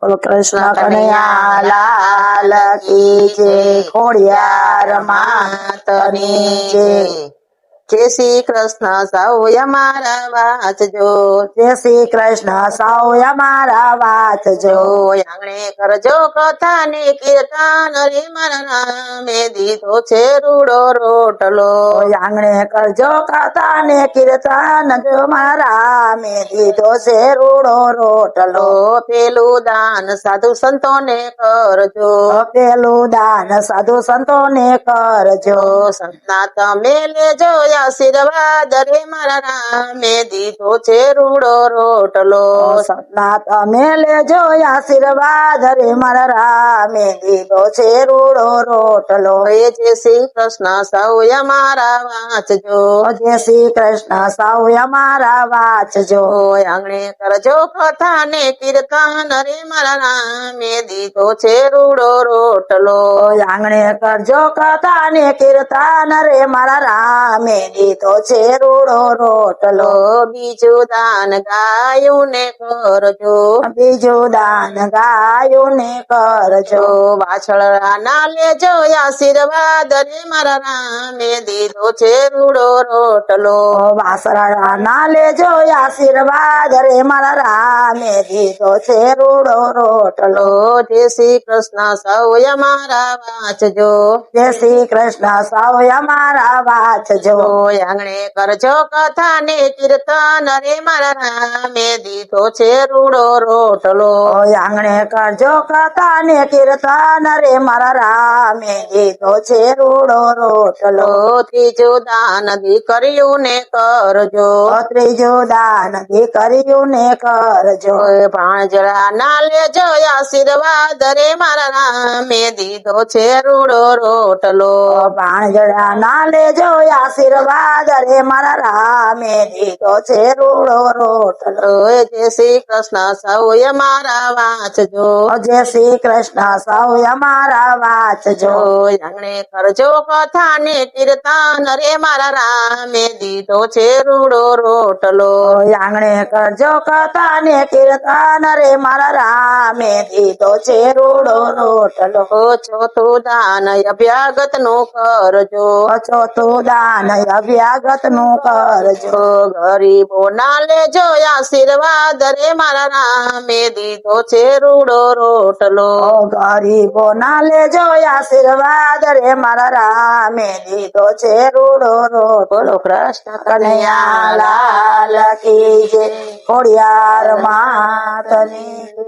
બોલો કૃષ્ણ કનૈયા લાલ કી જય, ખોડિયાર માતની જય. જય શ્રી કૃષ્ણ સૌ અમારા વાંચજો, જય શ્રી કૃષ્ણ સૌ અમારા વાંચજો. આંગણે કરજો કથા ને કીર્તન, રે મારા નામે દીધો છે રૂડો રોટલો. આંગણે કરજો કથા ને કીર્તન, જો મારા મેં દીધો છે રૂડો રોટલો. પેલું દાન સાધુ સંતો ને કરજો, પેલું દાન સાધુ સંતો ને કરજો. સંતના તમે લેજો આશીર્વાદ, રે મારા નામે દીધો છે રૂડો રોટલો. સતના તમે લેજો આશીર્વાદ, રે મારા રામે દીધો છે રૂડો રોટલો. જય શ્રી કૃષ્ણ સૌ અમારા વાંચજો, જય શ્રી કૃષ્ણ સૌ અમારા વાંચજો. આંગણે કરજો કથા ને કીર્તન, રે મારા નામે દીધો છે રૂડો રોટલો. આંગણે કરજો કથા ને કીર્તન, રે મારા રામે દીધો છે રૂડો રોટલો. બીજું દાન ગાયું ને કરજો, બીજું દાન ગાયું ને કરજો. વાછળ ના લેજો આશીર્વાદ, રે મારા નામે દીધો છે રૂડો રોટલો. વાસરડા ના લેજો આશીર્વાદ, રે મારા રામે દીધો છે રૂડો રોટલો. જય શ્રી કૃષ્ણ સૌ અમારા વાંચજો, જય શ્રી કૃષ્ણ સૌ અમારા વાંચજો. આંગણે કરજો કથા ને કીર્તન, રે મારા નામે દીધો છે રૂડો રોટલો. આંગણે કરજો કથા ને કીર્તન, રે મારા રામે દીધો છે રૂડો રોટલો. ત્રીજું દાન દીકરીયું ને કરજો, ત્રીજું દાન દીકરીયું ને કરજો. ભાણજડા ના લેજો આશીર્વાદ, રે મારા નામે દીધો છે રૂડો રોટલો. ભાણજડા ના લેજો આશીર્વાદ, રે મારા રામે દીધો છે રૂડો રોટલો. જય શ્રી કૃષ્ણ સૌ અમારા વાંચજો, જય શ્રી કૃષ્ણ સૌ અમારા વાંચજો. આંગણે કરજો કથા ને કીર્તન, રે મારા રામે દીધો છે રૂડો રોટલો. આંગણે કરજો કથા ને કીર્તન, રે મારા રામે દીધો છે રૂડો રોટલો. ચોથું દાન અભ્યાગત નું કરજો, ચોથું દાન અભ્યાગત નું કરજો. ગરીબો ના લેજો આશીર્વાદ, રે મારા નામે દીધો છે રૂડો રોટલો. ગરીબો ના લેજો આશીર્વાદ, રે મારા રામે દીધો છે રૂડો રોટલો. બોલો કૃષ્ણ કનૈયા લાલ કી જય, ખોડિયાર માતની